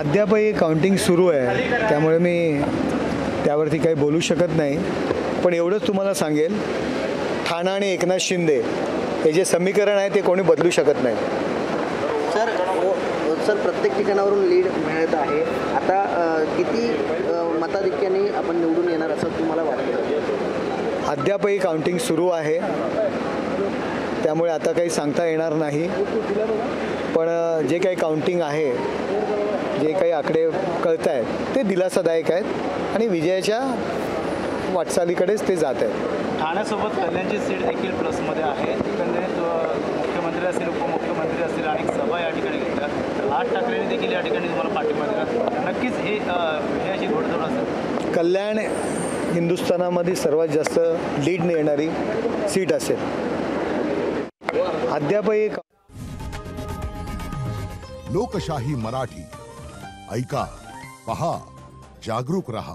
अद्यापही काउंटिंग सुरू आहे, त्यामुळे मी त्यावरती काही बोलू शकत नाही. पण एवढंच तुम्हाला सांगेल, ठाणा आणि एकनाथ शिंदे हे जे समीकरण आहे ते कोणी बदलू शकत नाही. सर प्रत्येक ठिकाणावरून लीड मिळत आहे. आता किती मताधिक्याने आपण निवडून येणार असं तुम्हाला वाटतं? अद्यापही काउंटिंग सुरू आहे, त्यामुळे आता काही सांगता येणार नाही. पण जे काही काउंटिंग आहे, जे काही आकडे कळत आहेत ते दिलासादायक आहेत आणि विजयाच्या वाटचालीकडेच ते जात आहेत. ठाण्यासोबत कल्याणची सीट देखील प्लसमध्ये आहे. एकंदरीत मुख्यमंत्री असतील, उपमुख्यमंत्री असतील, आणि सभा या ठिकाणी घेतल्या तर राज ठाकरेंनी देखील या ठिकाणी तुम्हाला पाठिंबा दिला. नक्कीच ही विजयाची घोडदौड असेल. कल्याण हिंदुस्थानामध्ये सर्वात जास्त लीडने येणारी सीट असेल. अद्यापही लोकशाही मराठी ऐका, पहा, जागरूक रहा.